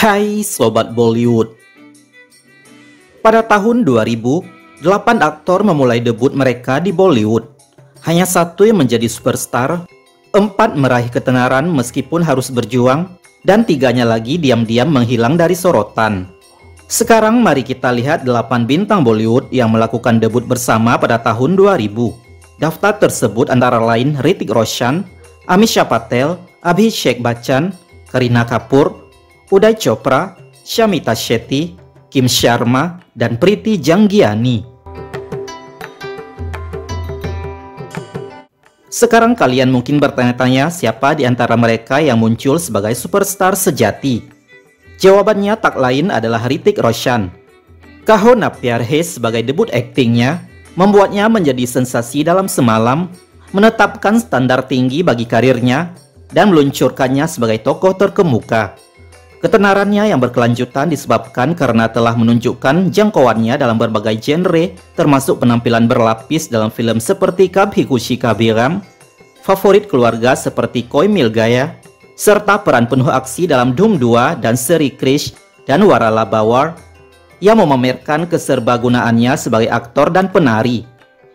Hai Sobat Bollywood. Pada tahun 2000, 8 aktor memulai debut mereka di Bollywood. Hanya satu yang menjadi superstar, 4 meraih ketenaran meskipun harus berjuang, dan 3-nya lagi diam-diam menghilang dari sorotan. Sekarang mari kita lihat 8 bintang Bollywood yang melakukan debut bersama pada tahun 2000. Daftar tersebut antara lain Hrithik Roshan, Amisha Patel, Abhishek Bachchan, Kareena Kapoor, Uday Chopra, Shamita Shetty, Kim Sharma, dan Priti Janggiani. Sekarang kalian mungkin bertanya-tanya siapa di antara mereka yang muncul sebagai superstar sejati. Jawabannya tak lain adalah Hrithik Roshan. Kaho Na Pyar Hai sebagai debut aktingnya membuatnya menjadi sensasi dalam semalam, menetapkan standar tinggi bagi karirnya, dan meluncurkannya sebagai tokoh terkemuka. Ketenarannya yang berkelanjutan disebabkan karena telah menunjukkan jangkauannya dalam berbagai genre, termasuk penampilan berlapis dalam film seperti Kabhi Khushi Kabhie Gham, favorit keluarga seperti Koi Mil Gaya, serta peran penuh aksi dalam Dhoom 2 dan Seri Krish dan Warala Bawar. Ia memamerkan keserbagunaannya sebagai aktor dan penari.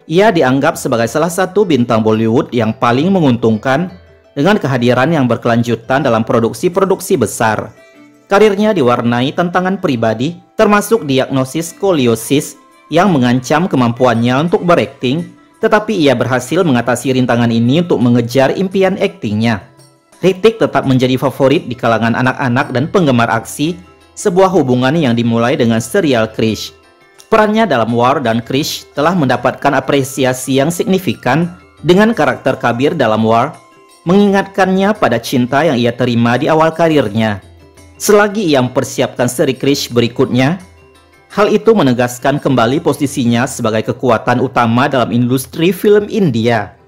Ia dianggap sebagai salah satu bintang Bollywood yang paling menguntungkan dengan kehadiran yang berkelanjutan dalam produksi-produksi besar. Karirnya diwarnai tantangan pribadi, termasuk diagnosis skoliosis yang mengancam kemampuannya untuk berakting, tetapi ia berhasil mengatasi rintangan ini untuk mengejar impian aktingnya. Hrithik tetap menjadi favorit di kalangan anak-anak dan penggemar aksi, sebuah hubungan yang dimulai dengan serial Krish. Perannya dalam War dan Krish telah mendapatkan apresiasi yang signifikan dengan karakter Kabir dalam War, mengingatkannya pada cinta yang ia terima di awal karirnya. Selagi ia mempersiapkan seri Krish berikutnya, hal itu menegaskan kembali posisinya sebagai kekuatan utama dalam industri film India.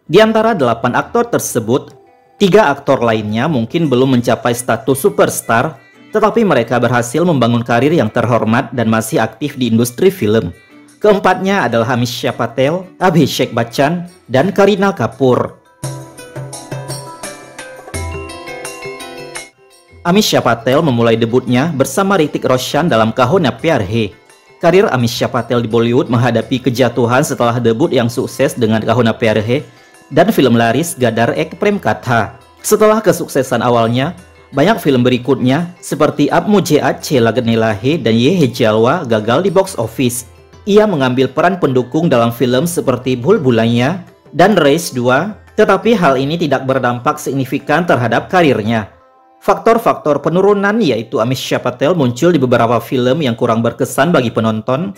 Di antara 8 aktor tersebut, 3 aktor lainnya mungkin belum mencapai status superstar, tetapi mereka berhasil membangun karir yang terhormat dan masih aktif di industri film. Keempatnya adalah Amisha Patel, Abhishek Bachchan, dan Kareena Kapoor. Amisha Patel memulai debutnya bersama Hrithik Roshan dalam Kaho Na Pyar Hai. Karir Amisha Patel di Bollywood menghadapi kejatuhan setelah debut yang sukses dengan Kaho Na Pyar Hai dan film laris Gadar Ek Prem Katha. Setelah kesuksesan awalnya, banyak film berikutnya seperti Ab Mujhe Achhe Lagne Lahe dan Ye Hai Jalwa gagal di box office. Ia mengambil peran pendukung dalam film seperti Bhul Bhulaiya dan Race 2, tetapi hal ini tidak berdampak signifikan terhadap karirnya. Faktor-faktor penurunan yaitu Amisha Patel muncul di beberapa film yang kurang berkesan bagi penonton.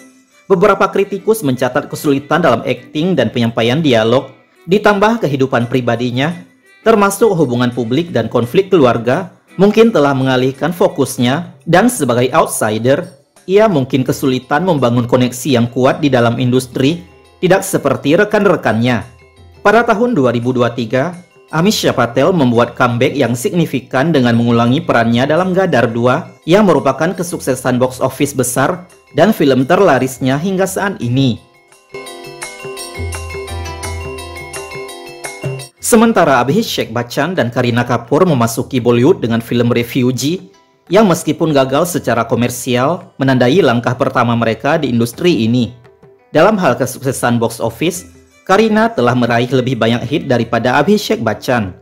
Beberapa kritikus mencatat kesulitan dalam akting dan penyampaian dialog, ditambah kehidupan pribadinya, termasuk hubungan publik dan konflik keluarga, mungkin telah mengalihkan fokusnya, dan sebagai outsider, ia mungkin kesulitan membangun koneksi yang kuat di dalam industri, tidak seperti rekan-rekannya. Pada tahun 2023, Amisha Patel membuat comeback yang signifikan dengan mengulangi perannya dalam Gadar 2 yang merupakan kesuksesan box office besar dan film terlarisnya hingga saat ini. Sementara Abhishek Bachchan dan Kareena Kapoor memasuki Bollywood dengan film Refugee yang meskipun gagal secara komersial menandai langkah pertama mereka di industri ini. Dalam hal kesuksesan box office, Kareena telah meraih lebih banyak hit daripada Abhishek Bachchan.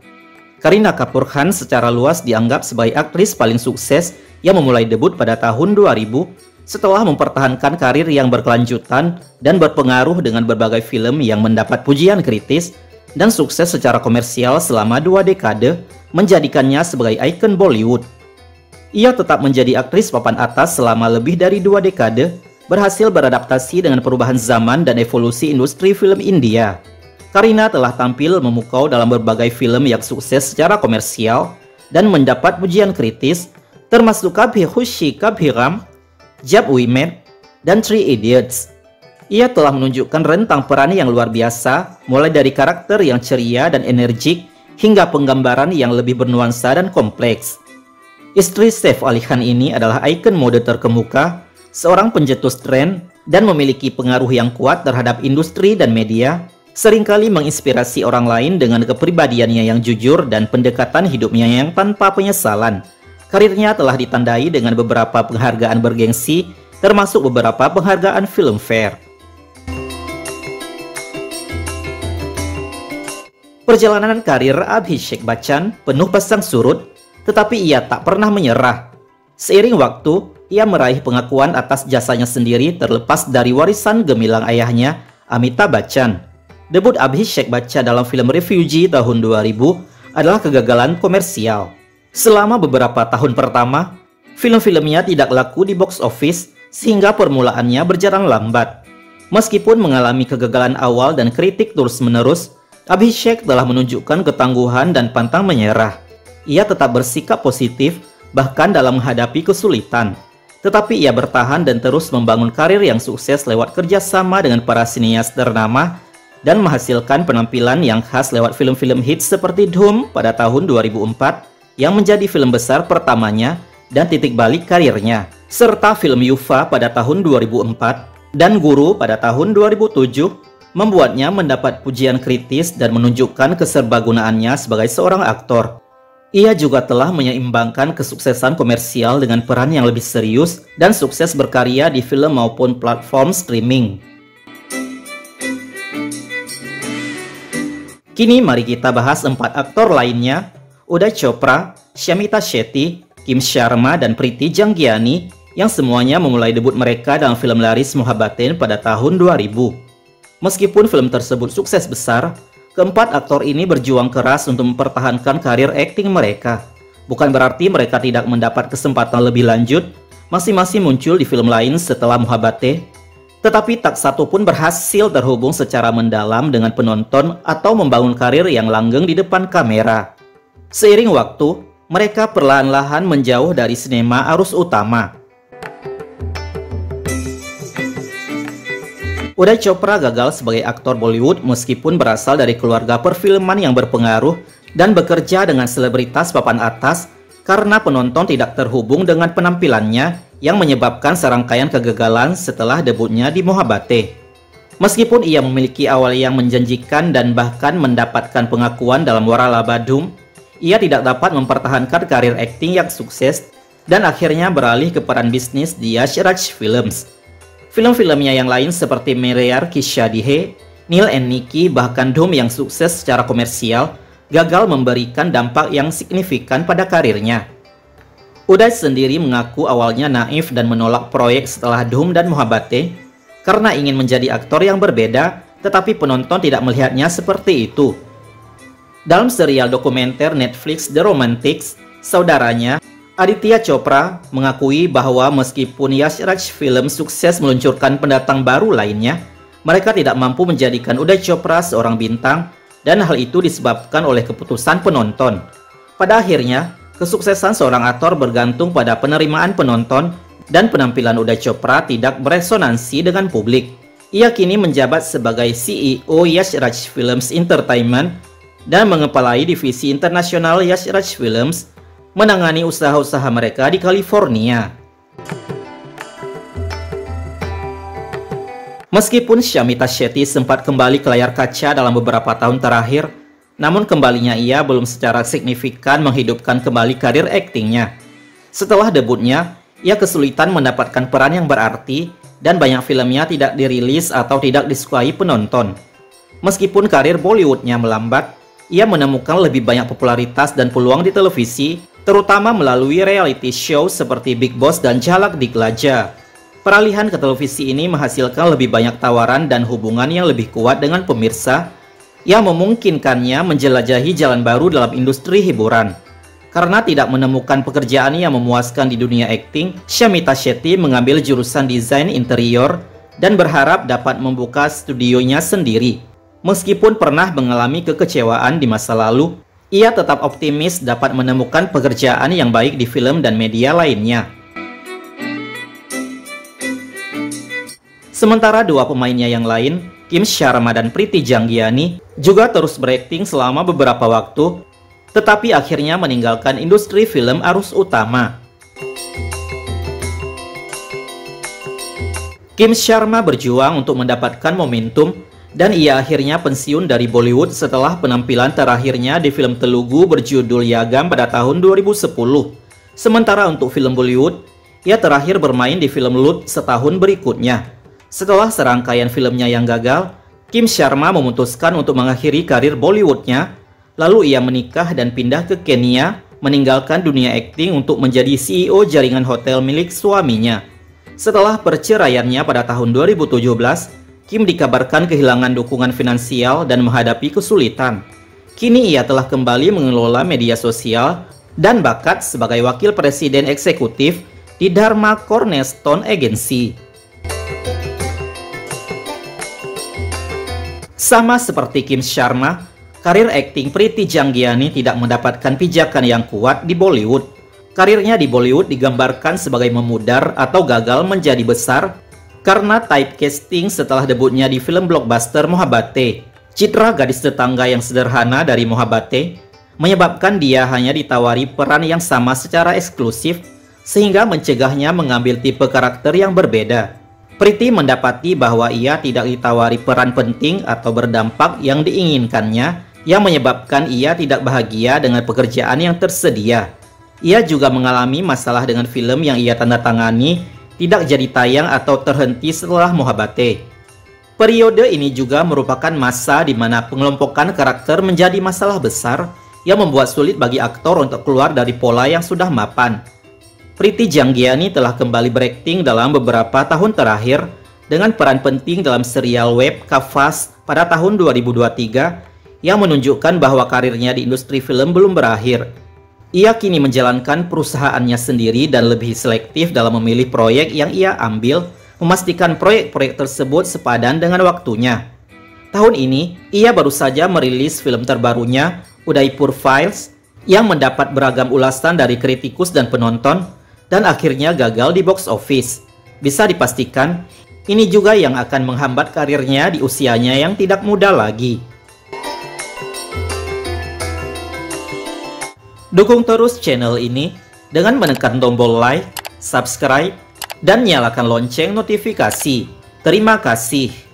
Kareena Kapoor Khan secara luas dianggap sebagai aktris paling sukses yang memulai debut pada tahun 2000 setelah mempertahankan karir yang berkelanjutan dan berpengaruh dengan berbagai film yang mendapat pujian kritis dan sukses secara komersial selama 2 dekade, menjadikannya sebagai ikon Bollywood. Ia tetap menjadi aktris papan atas selama lebih dari 2 dekade, berhasil beradaptasi dengan perubahan zaman dan evolusi industri film India. Kareena telah tampil memukau dalam berbagai film yang sukses secara komersial dan mendapat pujian kritis, termasuk Kabhi Khushi Kabhie Gham, Jab We Met, dan Three Idiots. Ia telah menunjukkan rentang peran yang luar biasa, mulai dari karakter yang ceria dan energik, hingga penggambaran yang lebih bernuansa dan kompleks. Istri Saif Ali Khan ini adalah ikon mode terkemuka, seorang pencetus tren, dan memiliki pengaruh yang kuat terhadap industri dan media, Seringkali menginspirasi orang lain dengan kepribadiannya yang jujur dan pendekatan hidupnya yang tanpa penyesalan. Karirnya telah ditandai dengan beberapa penghargaan bergengsi, termasuk beberapa penghargaan Filmfare. Perjalanan karir Abhishek Bachchan penuh pasang surut, tetapi ia tak pernah menyerah. Seiring waktu, ia meraih pengakuan atas jasanya sendiri terlepas dari warisan gemilang ayahnya, Amitabh Bachchan. Debut Abhishek Bachchan dalam film Refugee tahun 2000 adalah kegagalan komersial. Selama beberapa tahun pertama, film-filmnya tidak laku di box office sehingga permulaannya berjalan lambat. Meskipun mengalami kegagalan awal dan kritik terus-menerus, Abhishek telah menunjukkan ketangguhan dan pantang menyerah. Ia tetap bersikap positif bahkan dalam menghadapi kesulitan. Tetapi ia bertahan dan terus membangun karir yang sukses lewat kerjasama dengan para sinias ternama dan menghasilkan penampilan yang khas lewat film-film hits seperti Dhoom pada tahun 2004 yang menjadi film besar pertamanya dan titik balik karirnya, serta film Yuva pada tahun 2004 dan Guru pada tahun 2007 membuatnya mendapat pujian kritis dan menunjukkan keserbagunaannya sebagai seorang aktor. Ia juga telah menyeimbangkan kesuksesan komersial dengan peran yang lebih serius dan sukses berkarya di film maupun platform streaming. Kini mari kita bahas 4 aktor lainnya, Uday Chopra, Shamita Shetty, Kim Sharma, dan Preity Janggiani yang semuanya memulai debut mereka dalam film laris Mohabbatein pada tahun 2000. Meskipun film tersebut sukses besar, keempat aktor ini berjuang keras untuk mempertahankan karir akting mereka. Bukan berarti mereka tidak mendapat kesempatan lebih lanjut, masing-masing muncul di film lain setelah Mohabbatein, tetapi tak satu pun berhasil terhubung secara mendalam dengan penonton atau membangun karir yang langgeng di depan kamera. Seiring waktu, mereka perlahan-lahan menjauh dari sinema arus utama. Uday Chopra gagal sebagai aktor Bollywood meskipun berasal dari keluarga perfilman yang berpengaruh dan bekerja dengan selebritas papan atas karena penonton tidak terhubung dengan penampilannya yang menyebabkan serangkaian kegagalan setelah debutnya di Mohabbatein. Meskipun ia memiliki awal yang menjanjikan dan bahkan mendapatkan pengakuan dalam Waralaba Dhoom, ia tidak dapat mempertahankan karir akting yang sukses dan akhirnya beralih ke peran bisnis di Yash Raj Films. Film-filmnya yang lain seperti Mereyar Ki Shadi Hai, Neil and Nikki, bahkan Dhoom yang sukses secara komersial, gagal memberikan dampak yang signifikan pada karirnya. Uday sendiri mengaku awalnya naif dan menolak proyek setelah Dhoom dan Mohabbatein karena ingin menjadi aktor yang berbeda, tetapi penonton tidak melihatnya seperti itu. Dalam serial dokumenter Netflix The Romantics, saudaranya Aditya Chopra mengakui bahwa meskipun Yash Raj Film sukses meluncurkan pendatang baru lainnya, mereka tidak mampu menjadikan Uday Chopra seorang bintang dan hal itu disebabkan oleh keputusan penonton. Pada akhirnya, kesuksesan seorang aktor bergantung pada penerimaan penonton dan penampilan Uday Chopra tidak beresonansi dengan publik. Ia kini menjabat sebagai CEO Yash Raj Films Entertainment dan mengepalai divisi internasional Yash Raj Films, menangani usaha-usaha mereka di California. Meskipun Shamita Shetty sempat kembali ke layar kaca dalam beberapa tahun terakhir, namun kembalinya ia belum secara signifikan menghidupkan kembali karir aktingnya. Setelah debutnya, ia kesulitan mendapatkan peran yang berarti dan banyak filmnya tidak dirilis atau tidak disukai penonton. Meskipun karir Bollywoodnya melambat, ia menemukan lebih banyak popularitas dan peluang di televisi, terutama melalui reality show seperti Bigg Boss dan Jhalak Dikhelaja. Peralihan ke televisi ini menghasilkan lebih banyak tawaran dan hubungan yang lebih kuat dengan pemirsa, yang memungkinkannya menjelajahi jalan baru dalam industri hiburan. Karena tidak menemukan pekerjaan yang memuaskan di dunia akting, Shamita Shetty mengambil jurusan desain interior dan berharap dapat membuka studionya sendiri. Meskipun pernah mengalami kekecewaan di masa lalu, ia tetap optimis dapat menemukan pekerjaan yang baik di film dan media lainnya. Sementara dua pemainnya yang lain, Kim Sharma dan Preity Janggiani, juga terus berakting selama beberapa waktu, tetapi akhirnya meninggalkan industri film arus utama. Kim Sharma berjuang untuk mendapatkan momentum Dan ia akhirnya pensiun dari Bollywood setelah penampilan terakhirnya di film Telugu berjudul Yagam pada tahun 2010. Sementara untuk film Bollywood, ia terakhir bermain di film Lut setahun berikutnya. Setelah serangkaian filmnya yang gagal, Kim Sharma memutuskan untuk mengakhiri karir Bollywoodnya. Lalu ia menikah dan pindah ke Kenya, meninggalkan dunia akting untuk menjadi CEO jaringan hotel milik suaminya. Setelah perceraiannya pada tahun 2017, Kim dikabarkan kehilangan dukungan finansial dan menghadapi kesulitan. Kini ia telah kembali mengelola media sosial dan bakat sebagai wakil presiden eksekutif di Dharma Cornerstone Agency. Sama seperti Kim Sharma, karir akting Priti Janggiani tidak mendapatkan pijakan yang kuat di Bollywood. Karirnya di Bollywood digambarkan sebagai memudar atau gagal menjadi besar karena typecasting setelah debutnya di film blockbuster Mohabbatein. Citra gadis tetangga yang sederhana dari Mohabbatein menyebabkan dia hanya ditawari peran yang sama secara eksklusif, sehingga mencegahnya mengambil tipe karakter yang berbeda. Priti mendapati bahwa ia tidak ditawari peran penting atau berdampak yang diinginkannya, yang menyebabkan ia tidak bahagia dengan pekerjaan yang tersedia. Ia juga mengalami masalah dengan film yang ia tanda tangani tidak jadi tayang atau terhenti setelah Mohabbatein. Periode ini juga merupakan masa di mana pengelompokan karakter menjadi masalah besar yang membuat sulit bagi aktor untuk keluar dari pola yang sudah mapan. Priti Janggiani telah kembali berakting dalam beberapa tahun terakhir dengan peran penting dalam serial web Kafas pada tahun 2023 yang menunjukkan bahwa karirnya di industri film belum berakhir. Ia kini menjalankan perusahaannya sendiri dan lebih selektif dalam memilih proyek yang ia ambil, memastikan proyek-proyek tersebut sepadan dengan waktunya. Tahun ini, ia baru saja merilis film terbarunya, Udaipur Files, yang mendapat beragam ulasan dari kritikus dan penonton, dan akhirnya gagal di box office. Bisa dipastikan, ini juga yang akan menghambat karirnya di usianya yang tidak muda lagi. Dukung terus channel ini dengan menekan tombol like, subscribe, dan nyalakan lonceng notifikasi. Terima kasih.